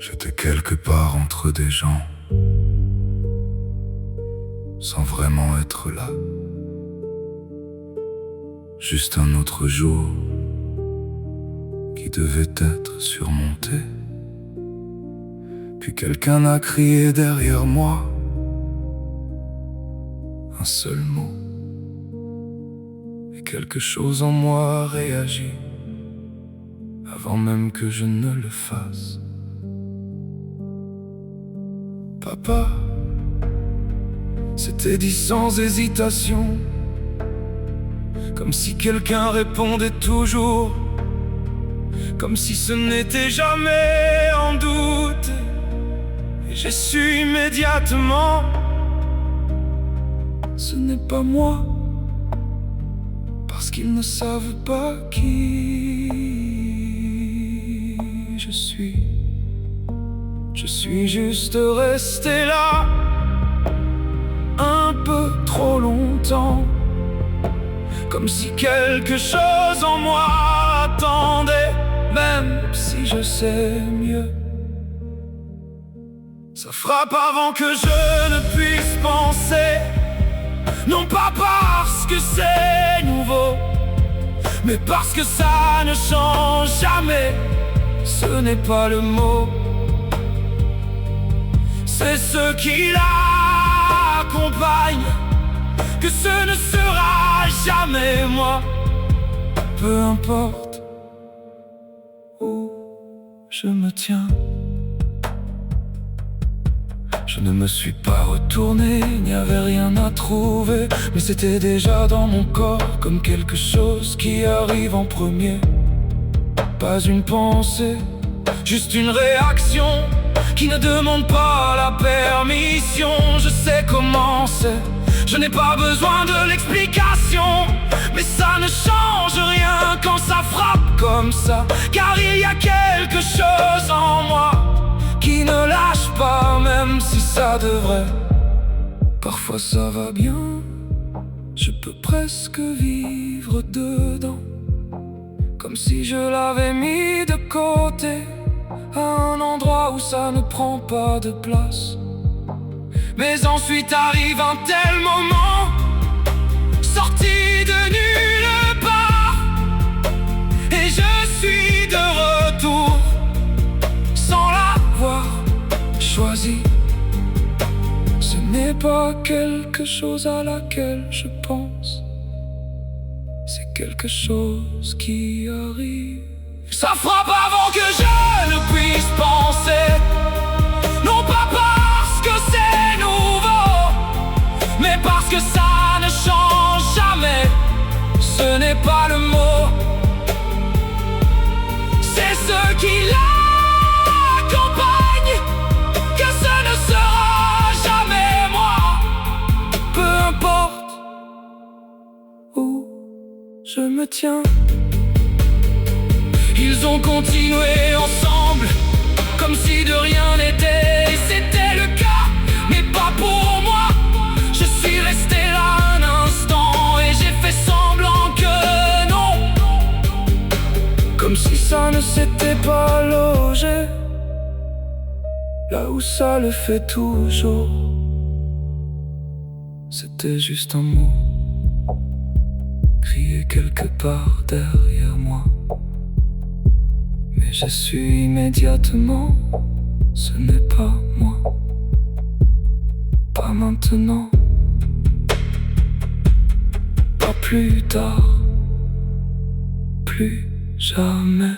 J'étais quelque part entre des gens, sans vraiment être là. Juste un autre jour qui devait être surmonté. Puis quelqu'un a crié derrière moi un seul mot, et quelque chose en moi a réagi avant même que je ne le fasse. Papa, c'était dit sans hésitation, comme si quelqu'un répondait toujours, comme si ce n'était jamais en doute. Et j'ai su immédiatement, ce n'est pas moi, parce qu'ils ne savent pas qui je suis. Je suis juste resté là un peu trop longtemps, comme si quelque chose en moi attendait, même si je sais mieux. Ça frappe avant que je ne puisse penser, non pas parce que c'est nouveau, mais parce que ça ne change jamais. Ce n'est pas le mot, c'est ce qui l'accompagne, que ce ne sera jamais moi. Peu importe où je me tiens, je ne me suis pas retourné, il n'y avait rien à trouver, mais c'était déjà dans mon corps, comme quelque chose qui arrive en premier. Pas une pensée, juste une réaction qui ne demande pas la permission. Je sais comment c'est, je n'ai pas besoin de l'explication, mais ça ne change rien quand ça frappe comme ça, car il y a quelque chose en moi qui ne lâche pas, même si ça devrait. Parfois ça va bien, je peux presque vivre dedans, comme si je l'avais mis de côté, à un endroit où ça ne prend pas de place. Mais ensuite arrive un tel moment, sorti de nulle part, et je suis de retour, sans l'avoir choisi. Ce n'est pas quelque chose à laquelle je pense, c'est quelque chose qui arrive. Ça frappe avant que je ne puisse penser, non pas parce que c'est nouveau, mais parce que ça ne change jamais. Ce n'est pas le mot, c'est ce qui l'accompagne, que ce ne sera jamais moi. Peu importe où je me tiens, ils ont continué ensemble, comme si de rien n'était, et c'était le cas, mais pas pour moi. Je suis resté là un instant, et j'ai fait semblant que non, comme si ça ne s'était pas logé là où ça le fait toujours. C'était juste un mot, crié quelque part derrière moi, mais j'ai su immédiatement, ce n'est pas moi, pas maintenant, pas plus tard, plus jamais.